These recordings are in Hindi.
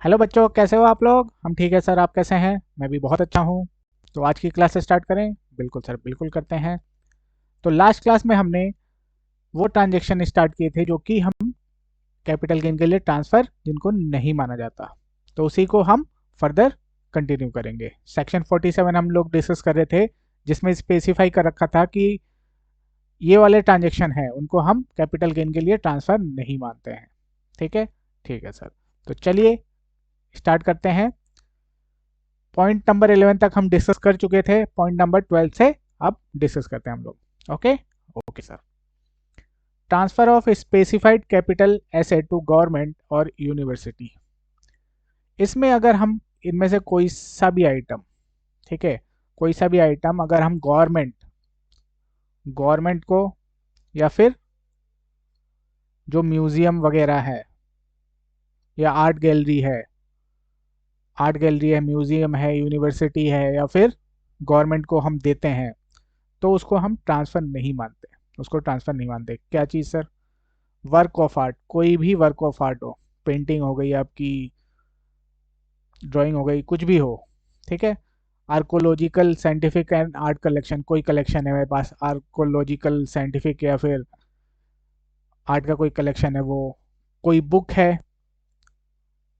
हेलो बच्चों, कैसे हो आप लोग? हम ठीक है सर, आप कैसे हैं? मैं भी बहुत अच्छा हूँ। तो आज की क्लास स्टार्ट करें? बिल्कुल सर, बिल्कुल करते हैं। तो लास्ट क्लास में हमने वो ट्रांजेक्शन स्टार्ट किए थे जो कि हम कैपिटल गेन के लिए ट्रांसफ़र जिनको नहीं माना जाता। तो उसी को हम फर्दर कंटिन्यू करेंगे। सेक्शन 47 हम लोग डिस्कस कर रहे थे, जिसमें स्पेसिफाई कर रखा था कि ये वाले ट्रांजेक्शन हैं उनको हम कैपिटल गेन के लिए ट्रांसफ़र नहीं मानते हैं। ठीक है, ठीक है सर। तो चलिए स्टार्ट करते हैं। पॉइंट नंबर 11 तक हम डिस्कस कर चुके थे, पॉइंट नंबर 12 से अब डिस्कस करते हैं हम लोग। Okay, okay sir. Transfer of specified capital asset to government और यूनिवर्सिटी। इसमें अगर हम इनमें से कोई सा भी आइटम, ठीक है, कोई सा भी आइटम अगर हम गवर्नमेंट गवर्नमेंट को या फिर जो म्यूजियम वगैरह है या आर्ट गैलरी है, म्यूजियम है, यूनिवर्सिटी है, या फिर गवर्नमेंट को हम देते हैं, तो उसको हम ट्रांसफ़र नहीं मानते। उसको ट्रांसफ़र नहीं मानते। क्या चीज़ सर? वर्क ऑफ आर्ट, कोई भी वर्क ऑफ आर्ट हो, पेंटिंग हो गई आपकी, ड्राइंग हो गई, कुछ भी हो, ठीक है। Archaeological scientific and art collection, कोई कलेक्शन है मेरे पास आर्कोलॉजिकल साइंटिफिक या फिर आर्ट का कोई कलेक्शन है, वो कोई बुक है,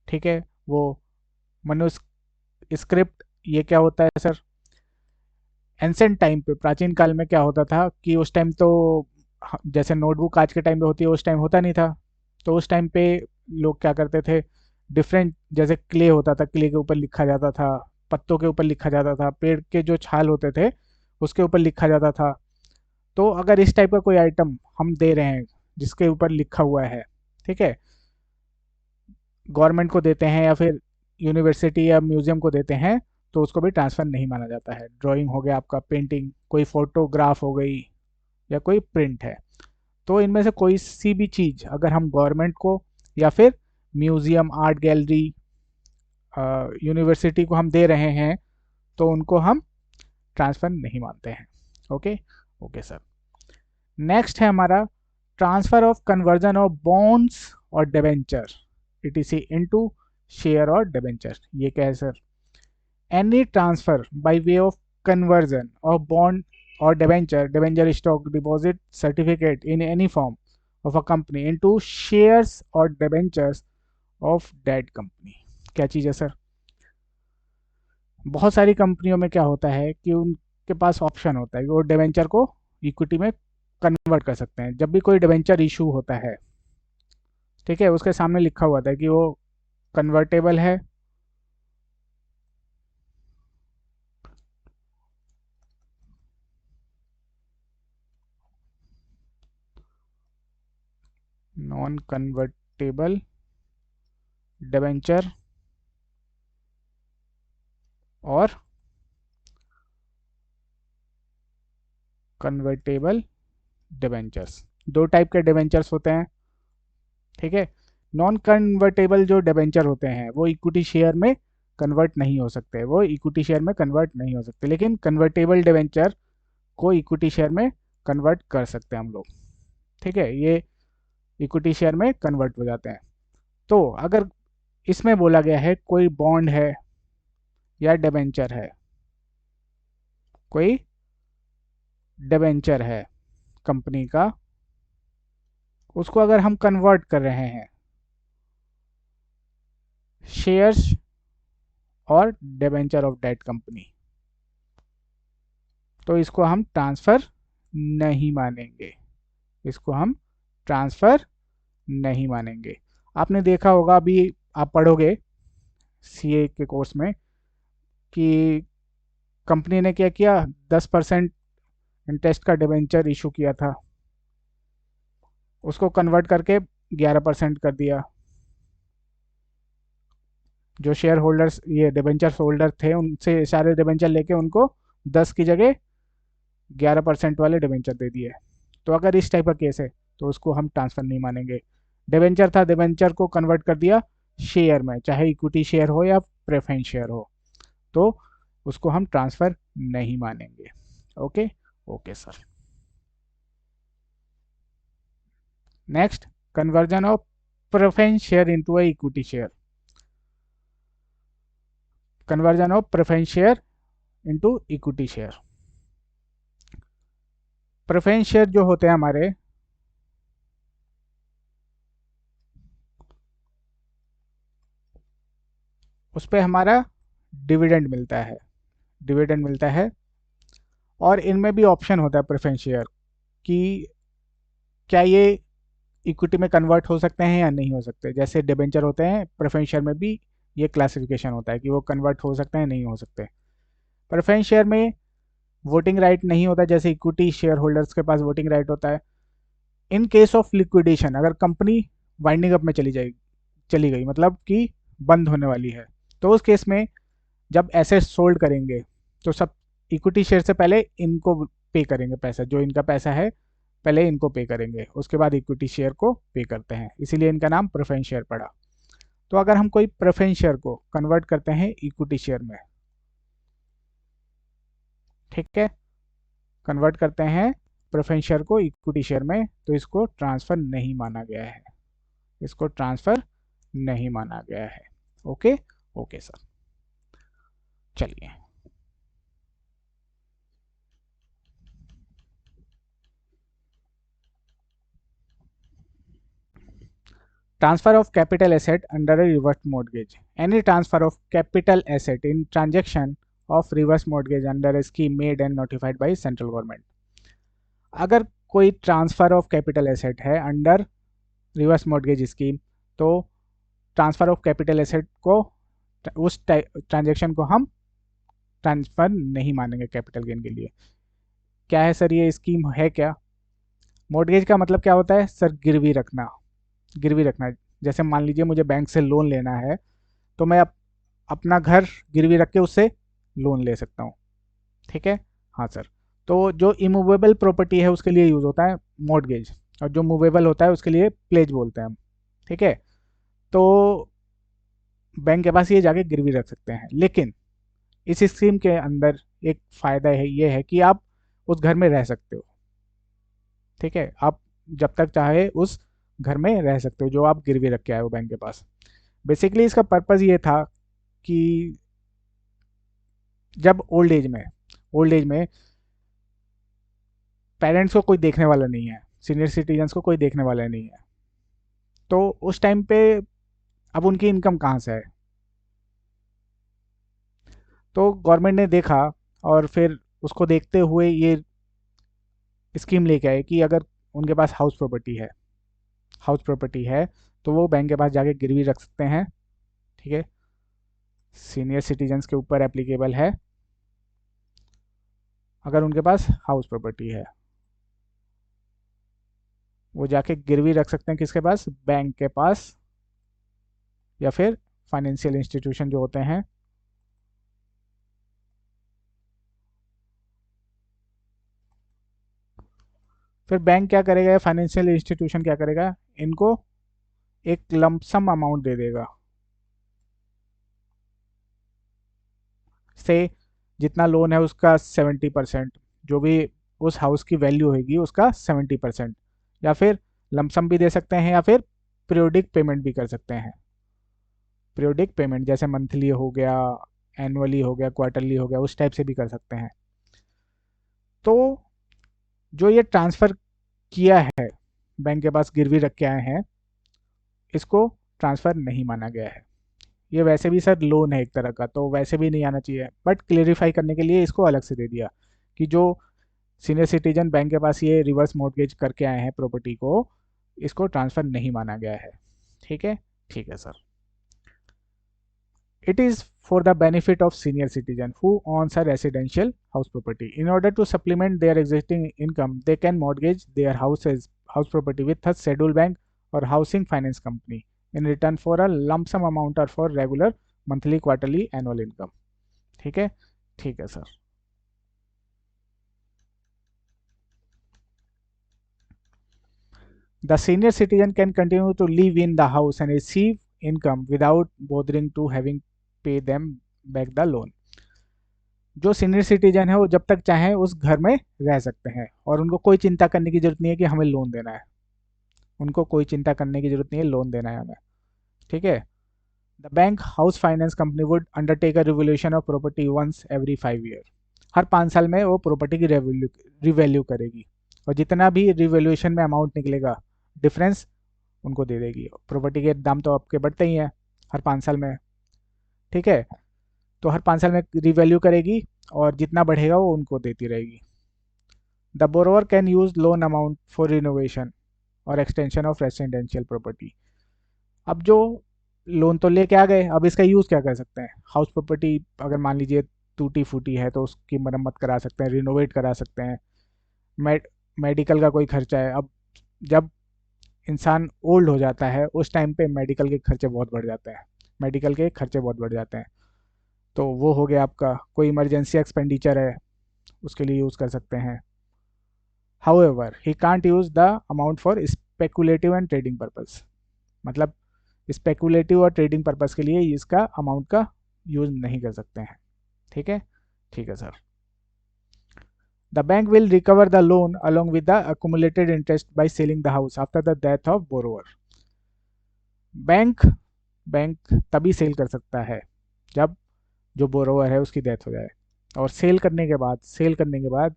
ठीक है, वो मनुस्क्रिप्ट, ये क्या होता है सर? एंसेंट टाइम पे, प्राचीन काल में क्या होता था कि उस टाइम तो जैसे नोटबुक आज के टाइम पे होती है, उस टाइम होता नहीं था। तो उस टाइम पे लोग क्या करते थे, डिफरेंट, जैसे क्ले होता था, क्ले के ऊपर लिखा जाता था, पत्तों के ऊपर लिखा जाता था, पेड़ के जो छाल होते थे उसके ऊपर लिखा जाता था। तो अगर इस टाइप का कोई आइटम हम दे रहे हैं जिसके ऊपर लिखा हुआ है, ठीक है, गवर्नमेंट को देते हैं या फिर यूनिवर्सिटी या म्यूजियम को देते हैं, तो उसको भी ट्रांसफ़र नहीं माना जाता है। ड्राइंग हो गया आपका, पेंटिंग, कोई फोटोग्राफ हो गई, या कोई प्रिंट है। तो इनमें से कोई सी भी चीज़ अगर हम गवर्नमेंट को या फिर म्यूजियम, आर्ट गैलरी, यूनिवर्सिटी को हम दे रहे हैं, तो उनको हम ट्रांसफ़र नहीं मानते हैं। Okay, okay sir. नेक्स्ट है हमारा transfer of conversion of bonds और डिबेंचर ईटीसी इनटू शेयर और डिबेंचर। ये क्या है sir? Any transfer by way of conversion of bond or debenture stock, deposit certificate in any form of a company into shares or debentures of that company। क्या चीज़ है सर? बहुत सारी कंपनियों में क्या होता है कि उनके पास ऑप्शन होता है कि वो डिबेंचर को इक्विटी में कन्वर्ट कर सकते हैं। जब भी कोई डिबेंचर इशू होता है, ठीक है, उसके सामने लिखा हुआ था कि वो कन्वर्टेबल है, नॉन कन्वर्टेबल डिबेंचर और कन्वर्टेबल डिबेंचर्स। दो टाइप के डिबेंचर्स होते हैं, ठीक है। नॉन कन्वर्टेबल जो डिबेंचर होते हैं वो इक्विटी शेयर में कन्वर्ट नहीं हो सकते, वो इक्विटी शेयर में कन्वर्ट नहीं हो सकते, लेकिन कन्वर्टेबल डिबेंचर को इक्विटी शेयर में कन्वर्ट कर सकते हैं हम लोग, ठीक है। ये इक्विटी शेयर में कन्वर्ट हो जाते हैं। तो अगर इसमें बोला गया है कोई बॉन्ड है या डिबेंचर है, कोई डिबेंचर है कंपनी का, उसको अगर हम कन्वर्ट कर रहे हैं शेयर्स और डिबेंचर ऑफ दैट कंपनी, तो इसको हम ट्रांसफ़र नहीं मानेंगे। इसको हम ट्रांसफ़र नहीं मानेंगे। आपने देखा होगा, अभी आप पढ़ोगे सीए के कोर्स में कि कंपनी ने क्या किया, 10% इंटरेस्ट का डिबेंचर इशू किया था, उसको कन्वर्ट करके 11% कर दिया। जो शेयर होल्डर्स, ये डिबेंचर होल्डर थे, उनसे सारे डिबेंचर लेके उनको 10 की जगह 11% वाले डिबेंचर दे दिए। तो अगर इस टाइप का केस है तो उसको हम ट्रांसफ़र नहीं मानेंगे। डिबेंचर था, डिबेंचर को कन्वर्ट कर दिया शेयर में, चाहे इक्विटी शेयर हो या प्रेफरेंस शेयर हो, तो उसको हम ट्रांसफ़र नहीं मानेंगे। Okay, okay sir. Next, conversion of preference share into a equity share. Conversion of preference share into equity share. Preference share जो होते हैं हमारे, उस पर हमारा डिविडेंड मिलता है, डिविडेंड मिलता है। और इनमें भी ऑप्शन होता है प्रेफरेंस शेयर कि क्या ये इक्विटी में कन्वर्ट हो सकते हैं या नहीं हो सकते। जैसे डिबेंचर होते हैं, प्रेफरेंस शेयर में भी ये क्लासिफिकेशन होता है कि वो कन्वर्ट हो सकते हैं नहीं हो सकते। प्रेफरेंस शेयर में वोटिंग राइट नहीं होता, जैसे इक्विटी शेयर होल्डर्स के पास वोटिंग राइट होता है। इन केस ऑफ लिक्विडेशन, अगर कंपनी वाइंडिंग अप में चली गई, मतलब कि बंद होने वाली है, तो उस केस में जब एसेट सोल्ड करेंगे तो सब इक्विटी शेयर से पहले इनको पे करेंगे पैसा, जो इनका पैसा है पहले इनको पे करेंगे, उसके बाद इक्विटी शेयर को पे करते हैं, इसीलिए इनका नाम प्रेफरेंस शेयर पड़ा। तो अगर हम कोई प्रेफरेंस शेयर को कन्वर्ट करते हैं इक्विटी शेयर में, ठीक है, कन्वर्ट करते हैं प्रेफरेंस शेयर को इक्विटी शेयर में, तो इसको ट्रांसफर नहीं माना गया है, इसको ट्रांसफर नहीं माना गया है। ओके ओके सर, चलिए। Transfer of capital asset under a reverse mortgage. Any transfer of capital asset in transaction of reverse mortgage under a scheme made and notified by central government. अगर कोई ट्रांसफर ऑफ कैपिटल एसेट है अंडर रिवर्स मॉर्गेज स्कीम, तो ट्रांसफर ऑफ कैपिटल एसेट को, उस ट्रांजेक्शन को हम ट्रांसफर नहीं मानेंगे कैपिटल गेन के लिए। क्या है सर ये स्कीम है क्या? मॉर्गेज का मतलब क्या होता है सर? गिरवी रखना, गिरवी रखना। जैसे मान लीजिए मुझे बैंक से लोन लेना है, तो मैं अपना घर गिरवी रख के उससे लोन ले सकता हूँ, ठीक है। हाँ सर, तो जो इमूवेबल प्रॉपर्टी है उसके लिए यूज़ होता है मॉर्गेज, और जो मूवेबल होता है उसके लिए प्लेज बोलते हैं हम, ठीक है। तो बैंक के पास ये जाके गिरवी रख सकते हैं, लेकिन इस स्कीम के अंदर एक फ़ायदा है, ये है कि आप उस घर में रह सकते हो, ठीक है। आप जब तक चाहे उस घर में रह सकते हो जो आप गिरवी रख के आए हो बैंक के पास। बेसिकली इसका पर्पज़ ये था कि जब ओल्ड एज में पेरेंट्स को कोई देखने वाला नहीं है, सीनियर सिटीजन्स को कोई देखने वाला नहीं है, तो उस टाइम पे अब उनकी इनकम कहाँ से है? तो गवर्नमेंट ने देखा और फिर उसको देखते हुए ये स्कीम लेके आए कि अगर उनके पास हाउस प्रॉपर्टी है तो वो बैंक के पास जाके गिरवी रख सकते हैं, ठीक है। सीनियर सिटीजन्स के ऊपर एप्लीकेबल है अगर उनके पास हाउस प्रॉपर्टी है, वो जाके गिरवी रख सकते हैं किसके पास? बैंक के पास, या फिर फाइनेंशियल इंस्टीट्यूशन जो होते हैं। फिर बैंक क्या करेगा, फाइनेंशियल इंस्टीट्यूशन क्या करेगा, इनको एक लमसम अमाउंट दे देगा, से जितना लोन है उसका 70%, जो भी उस हाउस की वैल्यू होगी उसका 70%, या फिर लमसम भी दे सकते हैं, या फिर पीरियोडिक पेमेंट भी कर सकते हैं। पीरियोडिक पेमेंट जैसे मंथली हो गया, एनुअली हो गया, क्वार्टरली हो गया, उस टाइप से भी कर सकते हैं। तो जो ये ट्रांसफ़र किया है, बैंक के पास गिरवी रख के आए हैं, इसको ट्रांसफ़र नहीं माना गया है। ये वैसे भी सर लोन है एक तरह का, तो वैसे भी नहीं आना चाहिए, बट क्लेरिफाई करने के लिए इसको अलग से दे दिया कि जो सीनियर सिटीजन बैंक के पास ये रिवर्स मॉर्गेज करके आए हैं प्रॉपर्टी को, इसको ट्रांसफ़र नहीं माना गया है, ठीक है। ठीक है sir. It is for the benefit of senior citizen who owns a residential house property. In order to supplement their existing income, they can mortgage their house property with a scheduled bank or housing finance company in return for a lump sum amount or for regular monthly, quarterly, annual income. ठीक है, ठीक है sir. The senior citizen can continue to live in the house and receive income without bothering to having pay them back the loan. जो सीनियर सिटीजन है वो जब तक चाहे उस घर में रह सकते हैं, और उनको कोई चिंता करने की जरूरत नहीं है कि हमें लोन देना है, उनको कोई चिंता करने की जरूरत नहीं है लोन देना है हमें, ठीक है। The bank house finance company would undertake a revolution of property once every 5 year. हर 5 साल में वो प्रॉपर्टी की रिवैल्यू करेगी, और जितना भी रिवैल्यूएशन में अमाउंट निकलेगा डिफरेंस उनको दे देगी। प्रॉपर्टी के दाम तो आपके बढ़ते ही हैं हर 5 साल में, ठीक है। तो हर 5 साल में रिवैल्यू करेगी और जितना बढ़ेगा वो उनको देती रहेगी। The borrower can use loan amount for renovation और एक्सटेंशन ऑफ रेसिडेंशियल प्रॉपर्टी। अब जो लोन तो लेके आ गए, अब इसका यूज़ क्या कर सकते हैं? हाउस प्रॉपर्टी अगर मान लीजिए टूटी फूटी है तो उसकी मरम्मत करा सकते हैं, रिनोवेट करा सकते हैं। मेड मेडिकल का कोई खर्चा है, अब जब इंसान ओल्ड हो जाता है उस टाइम पे मेडिकल के खर्चे बहुत बढ़ जाते हैं, मेडिकल के खर्चे बहुत बढ़ जाते हैं। तो वो हो गया आपका। कोई इमरजेंसी एक्सपेंडिचर है उसके लिए यूज़ कर सकते हैं। However he can't use the amount for speculative and trading purpose. मतलब स्पेकुलेटिव और ट्रेडिंग पर्पस के लिए इसका अमाउंट का यूज़ नहीं कर सकते हैं, ठीक है। ठीक है sir. The bank will recover the loan along with the accumulated interest by selling the house after the death of borrower. Bank bank तभी सेल कर सकता है जब जो बोरोवर है उसकी डेथ हो जाए, और सेल करने के बाद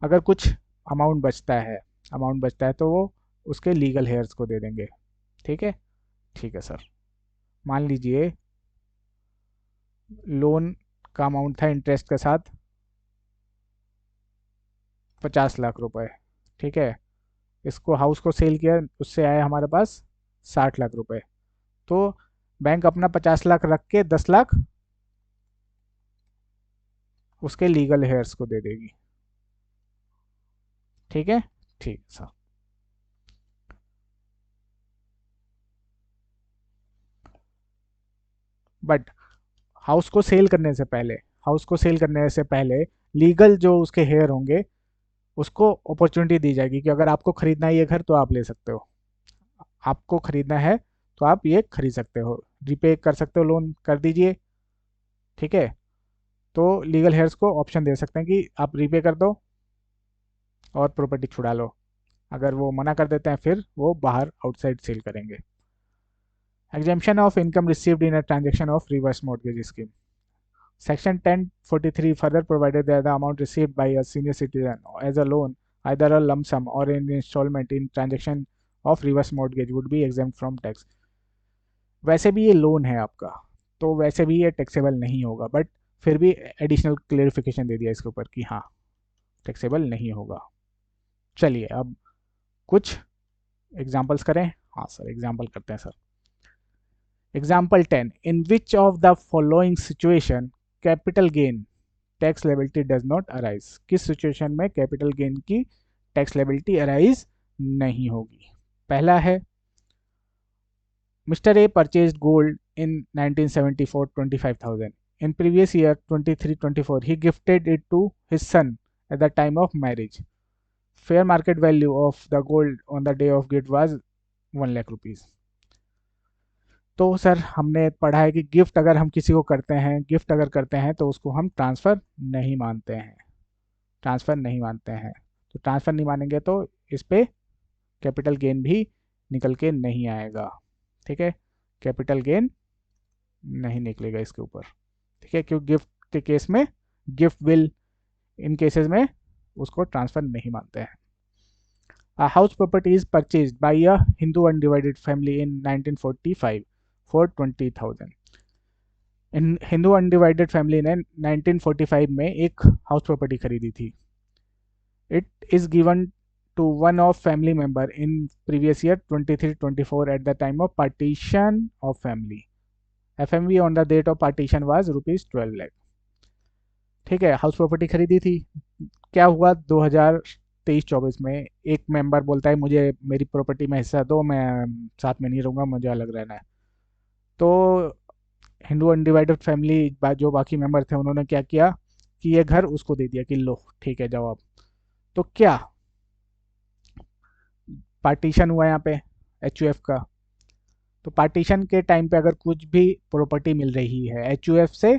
अगर कुछ अमाउंट बचता है तो वो उसके लीगल हेयर्स को दे देंगे, ठीक है। ठीक है सर। मान लीजिए लोन का अमाउंट था इंटरेस्ट के साथ 50 लाख रुपए, ठीक है। इसको हाउस को सेल किया, उससे आया हमारे पास 60 लाख रुपए। तो बैंक अपना 50 लाख रख के 10 लाख उसके लीगल हेयर्स को दे देगी, ठीक है। ठीक सर। बट हाउस को सेल करने से पहले हाउस को सेल करने से पहले लीगल जो उसके हेयर होंगे उसको अपॉर्चुनिटी दी जाएगी कि अगर आपको खरीदना है ये घर तो आप ले सकते हो, आपको खरीदना है तो आप ये खरीद सकते हो, रिपे कर सकते हो, लोन कर दीजिए, ठीक है। तो लीगल हेयर्स को ऑप्शन दे सकते हैं कि आप रिपे कर दो और प्रॉपर्टी छुड़ा लो। अगर वो मना कर देते हैं फिर वो बाहर आउटसाइड सेल करेंगे। Exemption of income received in a transaction of reverse mortgage scheme. Section 1043 further provided that the amount received by a senior citizen as a loan, either a lump sum or an installment in transaction of reverse mortgage would be exempt from tax। वैसे भी ये लोन है आपका, तो वैसे भी ये टैक्सेबल नहीं होगा, बट फिर भी एडिशनल क्लेरिफिकेशन दे दिया इसके ऊपर कि हाँ टैक्सेबल नहीं होगा। चलिए अब कुछ एग्जांपल्स करें। हाँ सर, एग्जांपल करते हैं sir. Example 10, in which of the following situation capital gain tax liability does not arise. किस सिचुएशन में कैपिटल गेन की टैक्स लेबिलिटी अराइज नहीं होगी? पहला है mister A purchased gold in 1974 25,000। In previous year 23-24 he gifted it to his son at the time of marriage. Fair market value of the gold on the day of gift was 1 lakh rupees. तो सर हमने पढ़ा है कि गिफ्ट अगर करते हैं तो उसको हम ट्रांसफ़र नहीं मानते हैं। तो ट्रांसफ़र नहीं मानेंगे तो इस पे कैपिटल गेन भी निकल के नहीं आएगा, ठीक है। कैपिटल गेन नहीं निकलेगा इसके ऊपर, ठीक है, क्योंकि गिफ्ट के केस में गिफ्ट विल इन केसेस में उसको ट्रांसफ़र नहीं मानते हैं। A house property is purchased by a Hindu undivided family in 1945 for 20,000। In Hindu undivided family ने 1945 में एक हाउस प्रॉपर्टी खरीदी थी। It is given to one of family member in previous year 23-24 at the time of partition of family। FMV on the date of partition was rupees 12 lakh, ठीक है। हाउस प्रॉपर्टी खरीदी थी। क्या हुआ 2023-24 में एक मेंबर बोलता है मुझे मेरी प्रॉपर्टी में हिस्सा दो, मैं साथ में नहीं रहूँगा, मुझे अलग रहना है। तो हिंदू अनडिवाइडेड फैमिली जो बाकी मेंबर थे उन्होंने क्या किया कि ये घर उसको दे दिया कि लो ठीक है जाओ आप। तो क्या पार्टीशन हुआ यहाँ पे HUF का। तो पार्टीशन के टाइम पे अगर कुछ भी प्रॉपर्टी मिल रही है HUF से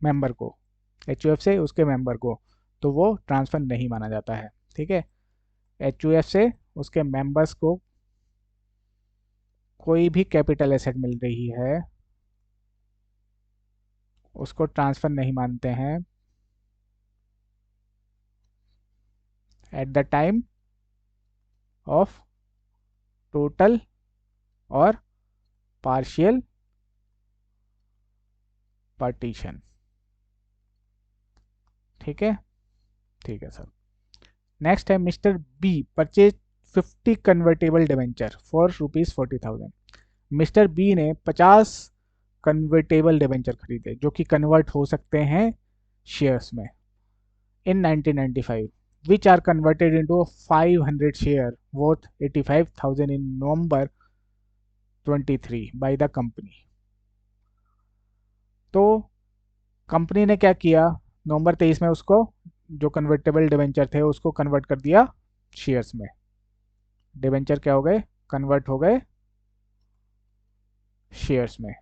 मेंबर को, HUF से उसके मेंबर को, तो वो ट्रांसफ़र नहीं माना जाता है, ठीक है। HUF से उसके मेंबर्स को कोई भी कैपिटल एसेट मिल रही है उसको ट्रांसफ़र नहीं मानते हैं at the time of total और पार्शियल पार्टीशन। ठीक है, ठीक है सर। नेक्स्ट है mister B purchase 50 convertible debenture for ₹40,000। Mister B ने 50 कन्वर्टेबल डिवेंचर खरीदे जो कि कन्वर्ट हो सकते हैं शेयर्स में in 1995, which are converted into 500 share worth 85,000 in November 23 by the company। तो कंपनी ने क्या किया, नवंबर 23 में उसको जो कन्वर्टेबल डिवेंचर थे उसको कन्वर्ट कर दिया शेयर्स में। डिवेंचर क्या हो गए, कन्वर्ट हो गए शेयर्स में।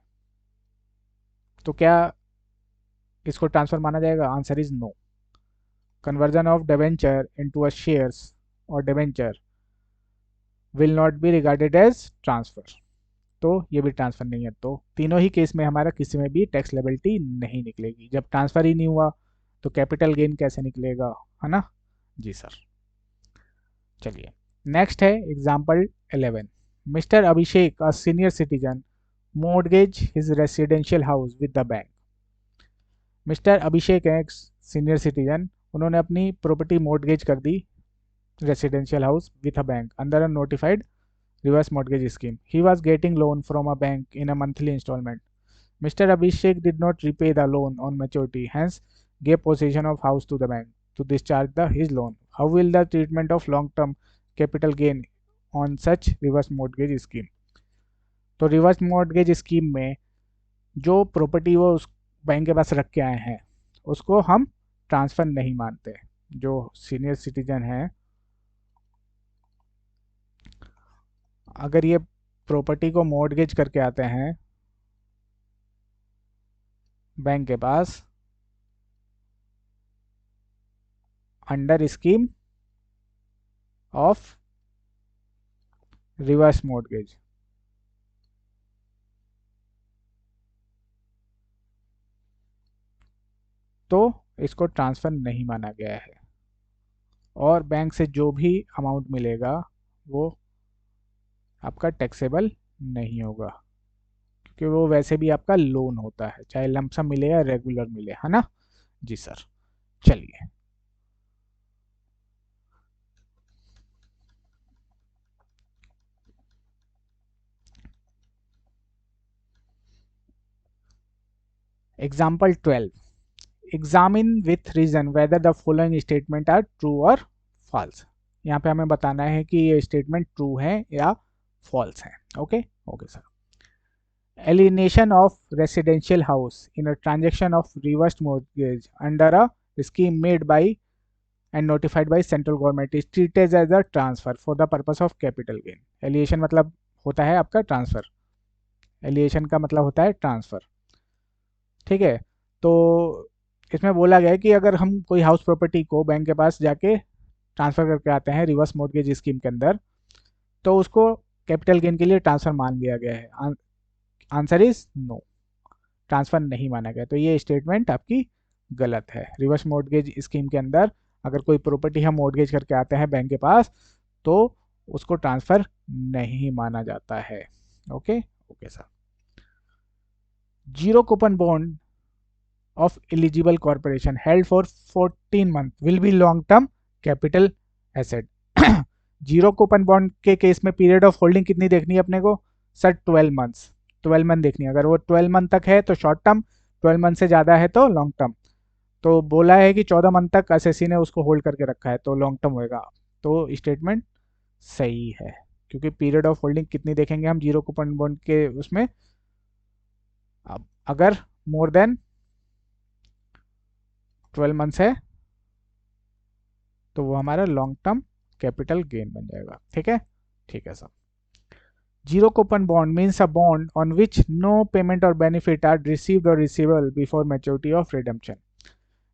तो क्या इसको ट्रांसफर माना जाएगा? Answer is no. Conversion of debenture into a shares और debenture will not be regarded as transfer. तो ये भी ट्रांसफर नहीं है। तो तीनों ही केस में हमारा किसी में भी टैक्स लायबिलिटी नहीं निकलेगी। जब ट्रांसफर ही नहीं हुआ तो कैपिटल गेन कैसे निकलेगा, है ना जी सर। चलिए नेक्स्ट है example 11। Mister Abhishek a senior citizen mortgage his residential house with the bank. Mister Abhishek है एक सीनियर सिटीजन, उन्होंने अपनी प्रॉपर्टी मोर्टगेज कर दी residential house with a bank under a notified reverse mortgage scheme. He was getting loan from a bank in a monthly installment. Mr. Abhishek did not repay the loan on maturity, hence gave possession of house to the bank to discharge his loan. How will the treatment of long-term capital gain on such reverse mortgage scheme? तो रिवर्स मॉर्टगेज स्कीम में जो प्रॉपर्टी वो उस बैंक के पास रख के आए हैं उसको हम ट्रांसफ़र नहीं मानते। जो सीनियर सिटीजन है अगर ये प्रॉपर्टी को मॉर्टगेज करके आते हैं बैंक के पास under scheme of reverse mortgage, तो इसको ट्रांसफ़र नहीं माना गया है और बैंक से जो भी अमाउंट मिलेगा वो आपका टैक्सेबल नहीं होगा क्योंकि वो वैसे भी आपका लोन होता है, चाहे लमसम मिले या रेगुलर मिले, है ना जी सर। चलिए example 12। Examine with reason whether the following statement are true और फॉल्स। यहाँ पे हमें बताना है कि ये स्टेटमेंट ट्रू है या फॉल्स है। Okay okay sir. alienation of residential house in a transaction of reverse mortgage under a scheme made by and notified by central government is treated as a transfer for the purpose of capital gain। एलिएशन मतलब होता है आपका ट्रांसफर, एलिएशन का मतलब होता है ट्रांसफर। ठीक है, तो इसमें बोला गया है कि अगर हम कोई हाउस प्रॉपर्टी को बैंक के पास जाके ट्रांसफर करके आते हैं रिवर्स मॉर्टगेज स्कीम के अंदर तो उसको कैपिटल गेन के लिए ट्रांसफर मान लिया गया है। आंसर इज नो, ट्रांसफर नहीं माना गया। तो ये स्टेटमेंट आपकी गलत है। रिवर्स मॉर्टगेज स्कीम के अंदर अगर कोई प्रॉपर्टी हम मॉर्टगेज करके आते हैं बैंक के पास तो उसको ट्रांसफर नहीं माना जाता है। Okay okay sir. Zero coupon bond of eligible corporation held for 14 month will be long term capital asset। Zero coupon bond के केस में पीरियड ऑफ होल्डिंग कितनी देखनी है अपने को सर? 12 मंथ्स। 12 मंथ देखनी है। अगर वो 12 मंथ तक है तो शॉर्ट टर्म, 12 मंथ से ज़्यादा है तो लॉन्ग टर्म। तो बोला है कि 14 मंथ तक एसएससी ने उसको होल्ड करके रखा है तो लॉन्ग टर्म होएगा। तो स्टेटमेंट सही है क्योंकि पीरियड ऑफ होल्डिंग कितनी देखेंगे हम जीरो कूपन बॉन्ड के उसमें, अब अगर मोर देन 12 मंथ्स है तो वो हमारा लॉन्ग टर्म कैपिटल गेन बन जाएगा। ठीक है, ठीक है sir. Zero coupon bond means a bond on which no payment और बेनिफिट आर रिसीव्ड और receivable before maturity of redemption.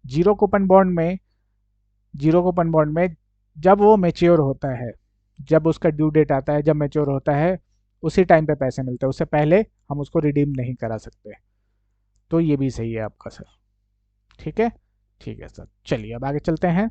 Zero coupon bond में, जीरो कूपन बॉन्ड में जब वो मेच्योर होता है, जब उसका ड्यू डेट आता है, जब मेच्योर होता है उसी टाइम पे पैसे मिलते हैं, उससे पहले हम उसको रिडीम नहीं करा सकते। तो ये भी सही है आपका सर। ठीक है, ठीक है सर। चलिए अब आगे चलते हैं।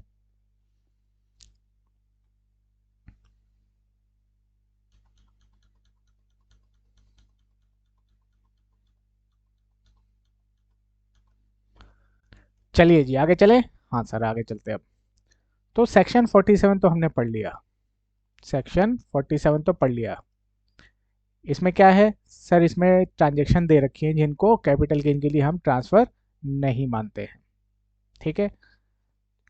चलिए जी आगे चले। हाँ सर आगे चलते हैं अब। तो सेक्शन 47 तो हमने पढ़ लिया। सेक्शन 47 तो पढ़ लिया। इसमें क्या है सर, इसमें ट्रांजैक्शन दे रखी है जिनको कैपिटल गेन के लिए हम ट्रांसफ़र नहीं मानते हैं। ठीक है,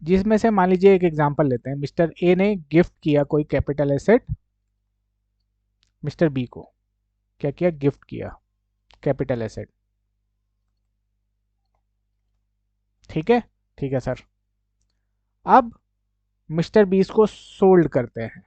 जिसमें से मान लीजिए एक एग्जांपल लेते हैं। मिस्टर ए ने गिफ्ट किया कोई कैपिटल एसेट मिस्टर बी को। क्या किया? गिफ्ट किया कैपिटल एसेट। ठीक है, ठीक है सर। अब मिस्टर बी इसको सोल्ड करते हैं।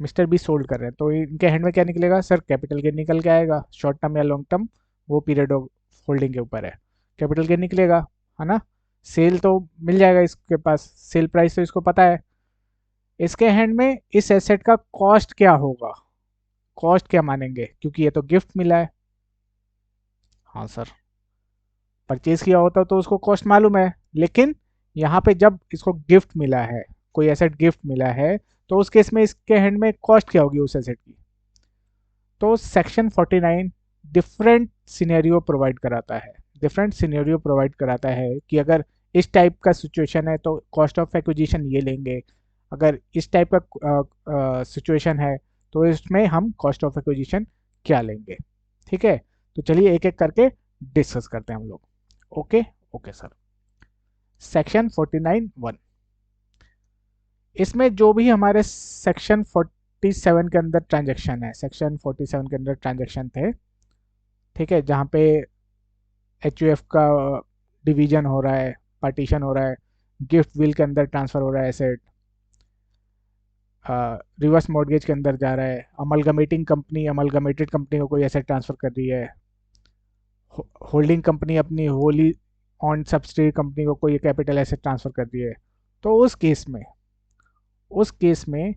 मिस्टर बी सोल्ड कर रहे हैं तो इनके हैंड में क्या निकलेगा सर? कैपिटल गेन निकल के आएगा। शॉर्ट टर्म या लॉन्ग टर्म, वो पीरियड ऑफ होल्डिंग के ऊपर है। कैपिटल गेन निकलेगा, है ना। सेल तो मिल जाएगा इसके पास, सेल प्राइस तो इसको पता है। इसके हैंड में इस एसेट का कॉस्ट क्या होगा? कॉस्ट क्या मानेंगे, क्योंकि ये तो गिफ्ट मिला है। हाँ सर, परचेज किया होता तो उसको कॉस्ट मालूम है, लेकिन यहाँ पे जब इसको गिफ्ट मिला है, कोई एसेट गिफ्ट मिला है, तो उस केस में इसके हैंड में कॉस्ट क्या होगी उस एसेट की? तो सेक्शन 49 डिफरेंट सिनेरियो प्रोवाइड कराता है। डिफरेंट सिनेरियो प्रोवाइड कराता है कि अगर इस टाइप का सिचुएशन है तो कॉस्ट ऑफ एक्विजिशन ये लेंगे, अगर इस टाइप का सिचुएशन है तो इसमें हम कॉस्ट ऑफ एक्विजिशन क्या लेंगे। ठीक है, तो चलिए एक एक करके डिस्कस करते हैं हम लोग। Okay, okay sir. सेक्शन 49(1), इसमें जो भी हमारे सेक्शन 47 के अंदर ट्रांजैक्शन है, सेक्शन 47 के अंदर ट्रांजैक्शन थे, ठीक है, जहाँ पे एच का डिवीजन हो रहा है, पार्टीशन हो रहा है, गिफ्ट विल के अंदर ट्रांसफर हो रहा है एसेट, रिवर्स मॉर्गेज के अंदर जा रहा है, अमलगमेटिंग कंपनी अमलगमेटेड कंपनी को कोई एसेट ट्रांसफर कर रही है, होल्डिंग कंपनी अपनी होली ऑन सब्सिडरी कंपनी को कोई कैपिटल एसेट ट्रांसफर कर रही है। तो उस केस में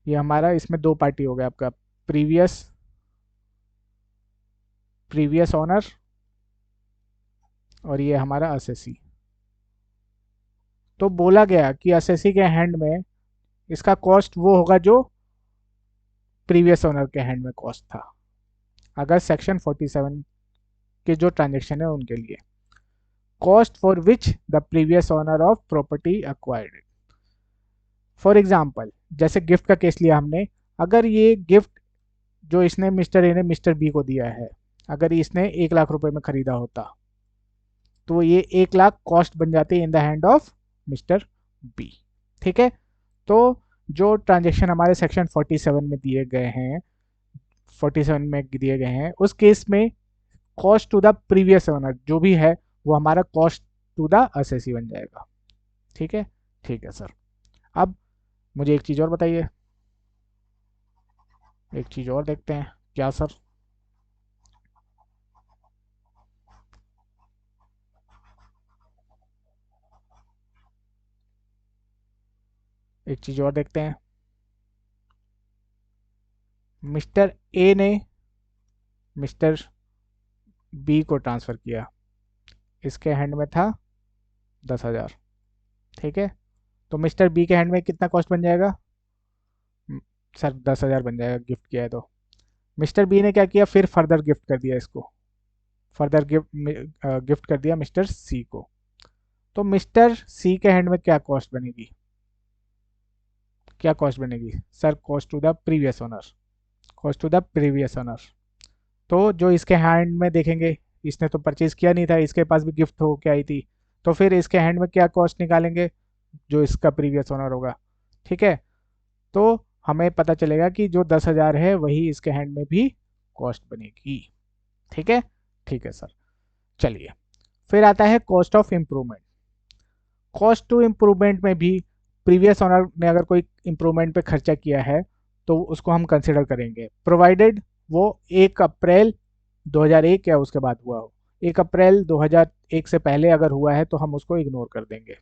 ये हमारा इसमें दो पार्टी हो गया आपका, प्रीवियस प्रीवियस ऑनर और ये हमारा असेसी। तो बोला गया कि असेसी के हैंड में इसका कॉस्ट वो होगा जो प्रीवियस ओनर के हैंड में कॉस्ट था, अगर सेक्शन 47 के जो ट्रांजेक्शन है उनके लिए। Cost for which the previous owner of property acquired. For example, जैसे गिफ्ट का केस लिया हमने, अगर ये गिफ्ट जो इसने मिस्टर ए ने मिस्टर बी को दिया है, अगर इसने 1 लाख रुपए में खरीदा होता तो ये 1 लाख कॉस्ट बन जाती है in the hand of mister B. ठीक है, तो जो ट्रांजेक्शन हमारे सेक्शन 47 में दिए गए हैं, 47 में दिए गए हैं, उस केस में cost to the previous owner जो भी है वो हमारा कॉस्ट टू द असेसी बन जाएगा। ठीक है, ठीक है सर। अब मुझे एक चीज़ और बताइए, एक चीज़ और देखते हैं। क्या सर? एक चीज़ और देखते हैं। मिस्टर ए ने मिस्टर बी को ट्रांसफ़र किया, इसके हैंड में था 10,000। ठीक है, तो मिस्टर बी के हैंड में कितना कॉस्ट बन जाएगा? म, सर 10,000 बन जाएगा, गिफ्ट किया है तो। मिस्टर बी ने क्या किया, फिर फर्दर गिफ्ट कर दिया इसको, फर्दर गिफ्ट कर दिया मिस्टर सी को। तो मिस्टर सी के हैंड में क्या कॉस्ट बनेगी? क्या कॉस्ट बनेगी sir? Cost to the previous owner, cost to the previous owner. तो जो इसके हैंड में देखेंगे, इसने तो परचेज किया नहीं था, इसके पास भी गिफ्ट हो के आई थी, तो फिर इसके हैंड में क्या कॉस्ट निकालेंगे? जो इसका प्रीवियस ओनर होगा। ठीक है, तो हमें पता चलेगा कि जो 10,000 है वही इसके हैंड में भी कॉस्ट बनेगी। ठीक है, ठीक है सर। चलिए, फिर आता है cost of improvement. Cost to improvement में भी प्रीवियस ओनर ने अगर कोई इम्प्रूवमेंट पे खर्चा किया है तो उसको हम कंसिडर करेंगे, प्रोवाइडेड वो 1 अप्रैल 2001 या उसके बाद हुआ हो। 1 अप्रैल 2001 से पहले अगर हुआ है तो हम उसको इग्नोर कर देंगे।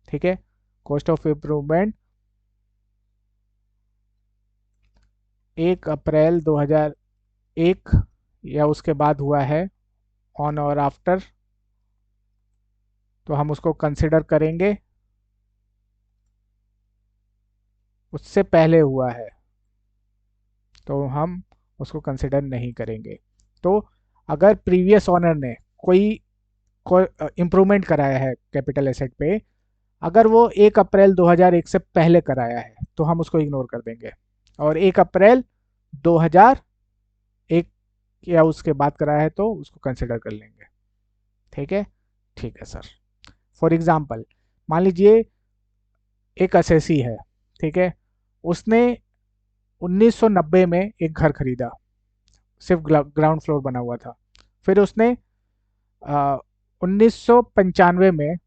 ठीक है, कॉस्ट ऑफ इम्प्रूवमेंट 1 अप्रैल 2001 या उसके बाद हुआ है ऑन और आफ्टर, तो हम उसको कंसिडर करेंगे। उससे पहले हुआ है तो हम उसको कंसिडर नहीं करेंगे। तो अगर प्रीवियस ओनर ने कोई इम्प्रूवमेंट कराया है कैपिटल एसेट पे, अगर वो 1 अप्रैल 2001 से पहले कराया है तो हम उसको इग्नोर कर देंगे, और 1 अप्रैल 2001 या उसके बाद कराया है तो उसको कंसिडर कर लेंगे। ठीक है, ठीक है सर। फॉर एग्जाम्पल, मान लीजिए एक असेसी है, ठीक है, उसने 1990 में एक घर खरीदा, सिर्फ ग्राउंड फ्लोर बना हुआ था। फिर उसने 1995 में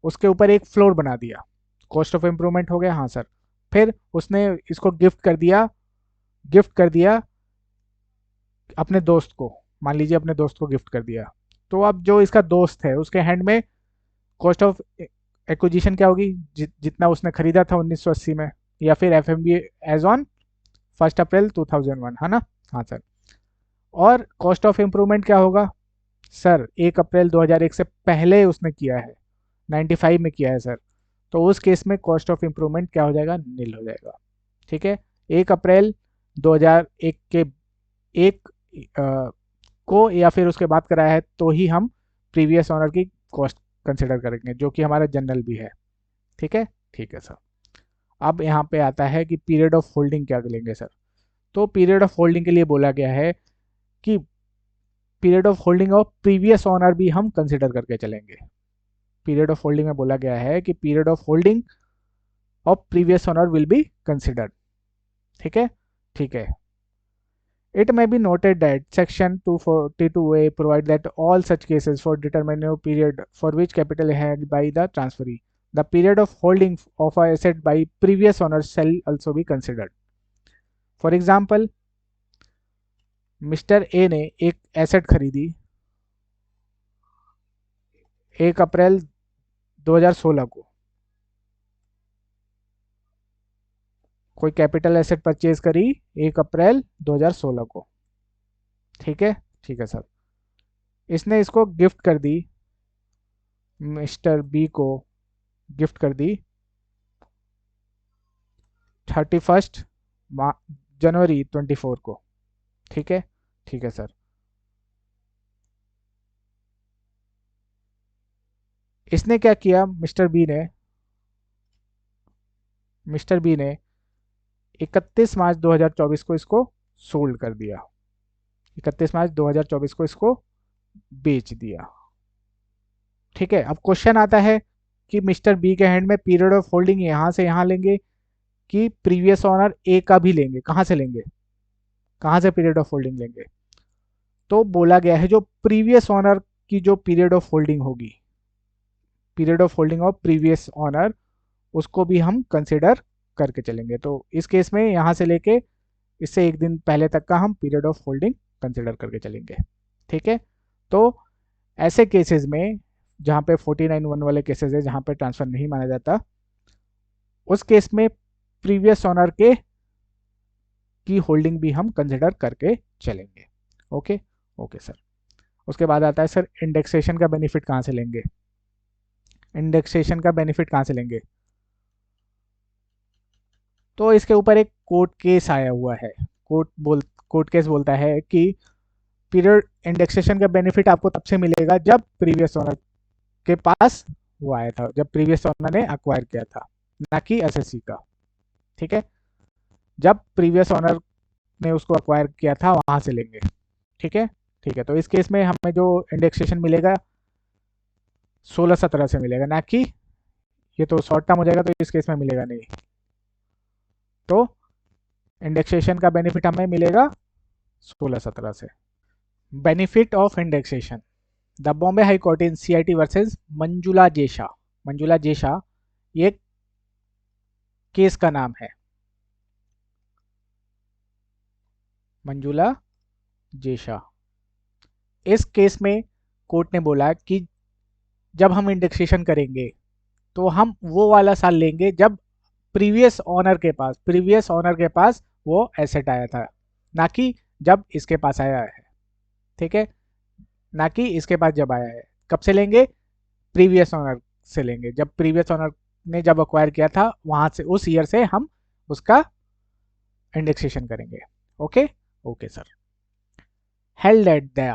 उसके ऊपर एक फ्लोर बना दिया, कॉस्ट ऑफ इम्प्रूवमेंट हो गया, हाँ सर। फिर उसने इसको गिफ्ट कर दिया अपने दोस्त को, मान लीजिए अपने दोस्त को गिफ्ट कर दिया। तो अब जो इसका दोस्त है उसके हैंड में कॉस्ट ऑफ एक्विजिशन क्या होगी, जितना उसने खरीदा था 1980 में, या फिर F M V as on 1 April 2001, है ना। हाँ सर। और कॉस्ट ऑफ इम्प्रूवमेंट क्या होगा सर, 1 अप्रैल 2001 से पहले उसने किया है, 95 में किया है सर, तो उस केस में कॉस्ट ऑफ इम्प्रूवमेंट क्या हो जाएगा, नील हो जाएगा। ठीक है, 1 अप्रैल 2001 के एक को या फिर उसके बाद कराया है तो ही हम प्रीवियस ऑनर की कॉस्ट कंसिडर करेंगे, जो कि हमारा जनरल भी है। ठीक है, ठीक है सर। अब यहाँ पे आता है कि पीरियड ऑफ होल्डिंग क्या लेंगे सर। तो पीरियड ऑफ होल्डिंग के लिए बोला गया है कि period of holding of previous owner भी हम कंसिडर करके चलेंगे। पीरियड ऑफ होल्डिंग में बोला गया है कि period of holding of previous owner will be considered. ठीक है, ठीक है। It may be noted that Section 242A provide that all such cases for determining a period for which capital is held by the transferee, the period of holding of a asset by previous owner shall also be considered. For example, mister A ने एक एसेट खरीदी 1 अप्रैल 2016 को, कोई कैपिटल एसेट परचेज करी 1 अप्रैल 2016 को। ठीक है, ठीक है सर। इसने इसको गिफ्ट कर दी, मिस्टर बी को गिफ्ट कर दी 31 जनवरी 24 को। ठीक है, ठीक है सर। इसने क्या किया, मिस्टर बी ने 31 मार्च 2024 को इसको सोल्ड कर दिया, 31 मार्च 2024 को इसको बेच दिया। ठीक है, अब क्वेश्चन आता है कि मिस्टर बी के हैंड में पीरियड ऑफ होल्डिंग यहां से यहां लेंगे कि प्रीवियस ऑनर ए का भी लेंगे, कहां से लेंगे, कहां से पीरियड ऑफ होल्डिंग लेंगे। तो बोला गया है जो प्रीवियस ऑनर की जो पीरियड ऑफ होल्डिंग होगी, period of holding of previous owner, उसको भी हम कंसिडर करके चलेंगे। तो इस केस में यहाँ से लेके इससे एक दिन पहले तक का हम पीरियड ऑफ होल्डिंग कंसिडर करके चलेंगे। ठीक है, तो ऐसे केसेस में जहाँ पे 49(1) वाले केसेस है, जहाँ पे ट्रांसफर नहीं माना जाता, उस केस में प्रीवियस ऑनर के की होल्डिंग भी हम कंसिडर करके चलेंगे। Okay, okay sir. उसके बाद आता है सर इंडेक्सेशन का बेनिफिट कहाँ से लेंगे, इंडेक्सेशन का बेनिफिट कहाँ से लेंगे। तो इसके ऊपर एक कोर्ट केस आया हुआ है, कोर्ट केस बोलता है कि पीरियड इंडेक्सेशन का बेनिफिट आपको तब से मिलेगा जब प्रीवियस ओनर के पास वो आया था, जब प्रीवियस ओनर ने अक्वायर किया था, ना कि एसएससी का। ठीक है, जब प्रीवियस ओनर ने उसको अक्वायर किया था वहां से लेंगे। ठीक है, ठीक है। तो इस केस में हमें जो इंडेक्सेशन मिलेगा 16-17 से मिलेगा, ना कि ये तो शॉर्ट टर्म हो जाएगा, तो इस केस में मिलेगा नहीं। तो इंडेक्सेशन का बेनिफिट हमें मिलेगा 16-17 से। Benefit of indexation, the Bombay high court in CIT versus Manjula Jesha ये केस का नाम है, मंजुला जेशा। इस केस में कोर्ट ने बोला कि जब हम इंडेक्सेशन करेंगे तो हम वो वाला साल लेंगे जब प्रीवियस ओनर के पास वो एसेट आया था, ना कि जब इसके पास आया है। ठीक है, ना कि इसके पास जब आया है। कब से लेंगे? प्रीवियस ओनर से लेंगे, जब प्रीवियस ओनर ने जब अक्वायर किया था वहां से, उस ईयर से हम उसका इंडेक्सेशन करेंगे। Okay okay sir. held at the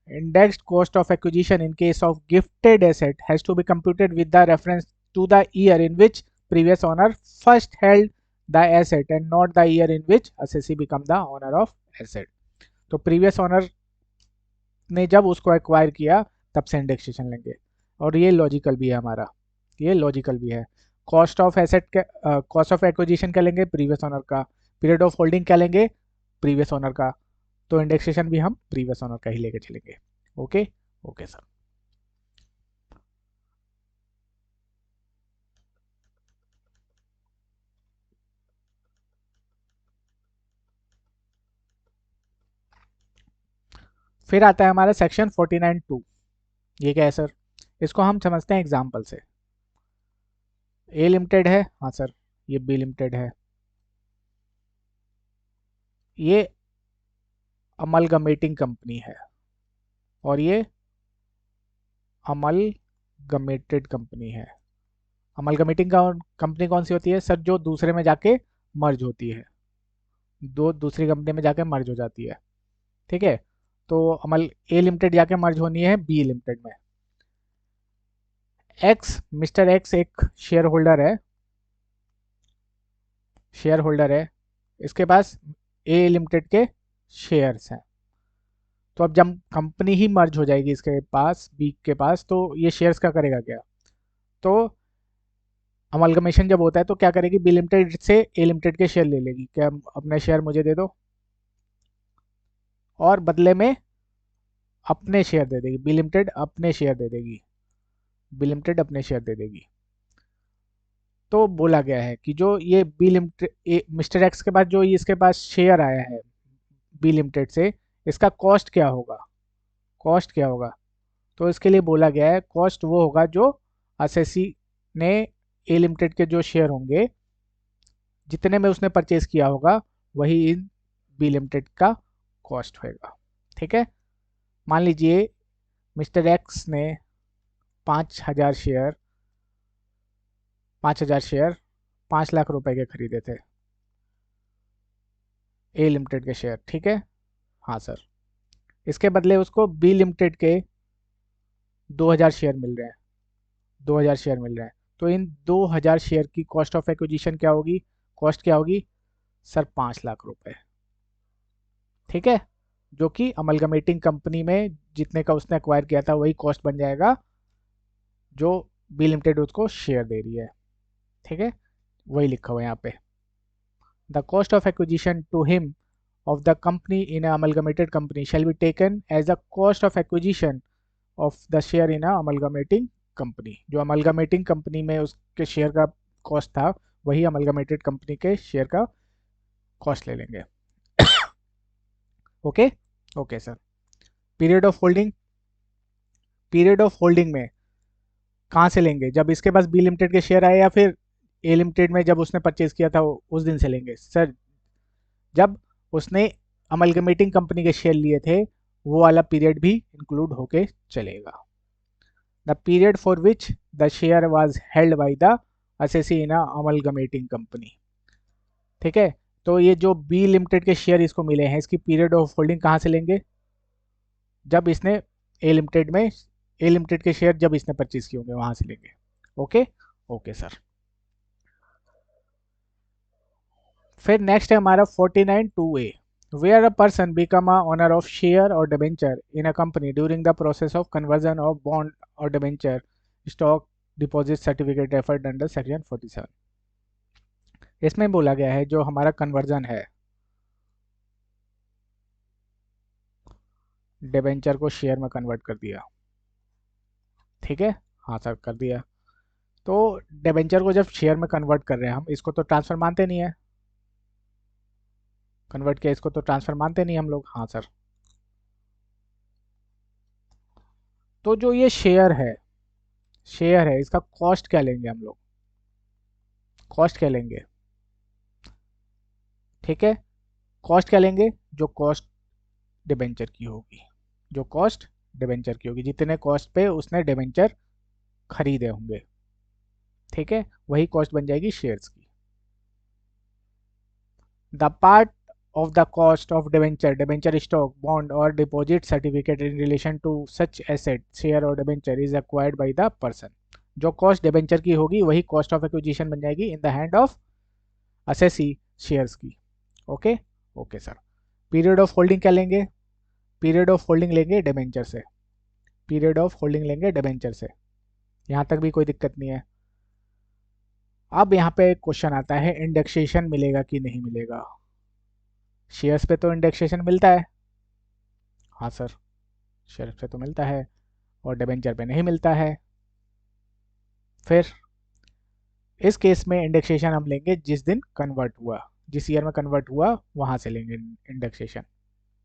indexed cost of acquisition in case of gifted asset has to be computed with the reference to the year in which previous owner first held the asset and not the year in which assessee become the owner of asset। तो previous owner ने जब उसको एक्वायर किया तब से इंडेक्सेशन लेंगे, और ये लॉजिकल भी है हमारा, ये लॉजिकल भी है। कॉस्ट ऑफ एसेट का, कॉस्ट ऑफ एक्विजिशन क्या लेंगे? प्रीवियस ओनर का। पीरियड ऑफ होल्डिंग क्या लेंगे? प्रीवियस ओनर का। तो इंडेक्सेशन भी हम प्रीवियस ओनर का ही लेके चलेंगे। Okay okay sir. फिर आता है हमारा सेक्शन 49(2). ये क्या है सर? इसको हम समझते हैं एग्जाम्पल से। ए लिमिटेड है, हाँ सर, ये बी लिमिटेड है, ये अमलगमेटिंग कंपनी है, और ये अमलगमेटेड कंपनी है। अमलगमेटिंग कंपनी कौन सी होती है सर? जो दूसरे में जाके मर्ज होती है, दो दूसरी कंपनी में जाके मर्ज हो जाती है। ठीक है, तो अमल ए लिमिटेड जाके मर्ज होनी है बी लिमिटेड में। एक्स, मिस्टर एक्स एक शेयर होल्डर है, शेयर होल्डर है, इसके पास ए लिमिटेड के शेयर्स हैं। तो अब जब कंपनी ही मर्ज हो जाएगी इसके पास, बी के पास, तो ये शेयर्स का करेगा क्या? तो अमलगमेशन जब होता है तो क्या करेगी? बी लिमिटेड से ए लिमिटेड के शेयर ले लेगी, क्या अपने शेयर मुझे दे दो, और बदले में अपने शेयर दे देगी। बी लिमिटेड अपने शेयर दे देगी, बी लिमिटेड अपने शेयर दे देगी। तो बोला गया है कि जो ये बी लिमिटेड, मिस्टर एक्स के पास जो ये इसके पास शेयर आया है बी लिमिटेड से, इसका कॉस्ट क्या होगा? कॉस्ट क्या होगा? तो इसके लिए बोला गया है कॉस्ट वो होगा जो असेसी ने ए लिमिटेड के जो शेयर होंगे, जितने में उसने परचेज किया होगा, वही इन बी लिमिटेड का कॉस्ट होगा। ठीक है, मान लीजिए मिस्टर एक्स ने 5,000 शेयर 5,000 शेयर 5 लाख रुपए के खरीदे थे, ए लिमिटेड के शेयर। ठीक है, हाँ सर। इसके बदले उसको बी लिमिटेड के 2,000 शेयर मिल रहे हैं, 2,000 शेयर मिल रहे हैं। तो इन 2,000 शेयर की कॉस्ट ऑफ एक्विजिशन क्या होगी? कॉस्ट क्या होगी सर? 5 लाख रुपए। ठीक है, जो कि अमलगमेटिंग कंपनी में जितने का उसने एक्वायर किया था वही कॉस्ट बन जाएगा, जो बी लिमिटेड उसको शेयर दे रही है। ठीक है, वही लिखा हुआ है यहाँ पे। The cost of acquisition to him of the company in a amalgamated company shall be taken as the cost of acquisition of the share in a amalgamating company। जो amalgamating company में उसके शेयर का कॉस्ट था, वही amalgamated company के शेयर का कॉस्ट ले लेंगे। Okay okay sir. Period of holding, period of holding में कहाँ से लेंगे? जब इसके पास बी लिमिटेड के शेयर आए, या फिर ए लिमिटेड में जब उसने परचेज किया था उस दिन से लेंगे? सर, जब उसने अमलगमेटिंग कंपनी के शेयर लिए थे वो वाला पीरियड भी इंक्लूड होके चलेगा। The period for which the share was held by the assessee in amalgamating company. ठीक है, तो ये जो बी लिमिटेड के शेयर इसको मिले हैं, इसकी पीरियड ऑफ होल्डिंग कहाँ से लेंगे? जब इसने ए लिमिटेड में, ए लिमिटेड के शेयर जब इसने परचेज किए होंगे वहां से लेंगे। Okay okay sir. फिर नेक्स्ट है हमारा 49(2)(a). Where a person become a owner of share or debenture in a company during the process of conversion of bond or debenture stock deposit certificate referred under section 47। इसमें बोला गया है जो हमारा कन्वर्जन है, डिबेंचर को शेयर में कन्वर्ट कर दिया। ठीक है, हाँ सर, कर दिया। तो डिबेंचर को जब शेयर में कन्वर्ट कर रहे हैं हम, इसको तो ट्रांसफर मानते नहीं है, कन्वर्ट किया इसको तो ट्रांसफर मानते नहीं हम लोग। हाँ सर। तो जो ये शेयर है, शेयर है, इसका कॉस्ट क्या लेंगे हम लोग? कॉस्ट क्या लेंगे? ठीक है, कॉस्ट क्या लेंगे? जो कॉस्ट डिबेंचर की होगी। जो कॉस्ट डिबेंचर की होगी, जितने कॉस्ट पे उसने डिबेंचर खरीदे होंगे, ठीक है, वही कॉस्ट बन जाएगी शेयर्स की। The part of the cost of debenture stock, bond or deposit certificate in relation to such asset, share or debenture is acquired by the person। जो कॉस्ट डिबेंचर की होगी वही कॉस्ट ऑफ एक्विजिशन बन जाएगी in the hand of assessee shares की। Okay okay sir. Period of holding क्या लेंगे? पीरियड ऑफ होल्डिंग लेंगे डिबेंचर से, पीरियड ऑफ होल्डिंग लेंगे डिबेंचर से, यहाँ तक भी कोई दिक्कत नहीं है। अब यहाँ पे क्वेश्चन आता है इंडेक्सेशन मिलेगा कि नहीं मिलेगा। शेयर्स पे तो इंडेक्सेशन मिलता है, हाँ सर, शेयर्स पे तो मिलता है और डिबेंचर पे नहीं मिलता है। फिर इस केस में इंडेक्सेशन हम लेंगे जिस दिन कन्वर्ट हुआ, जिस ईयर में कन्वर्ट हुआ वहां से लेंगे इंडेक्सेशन।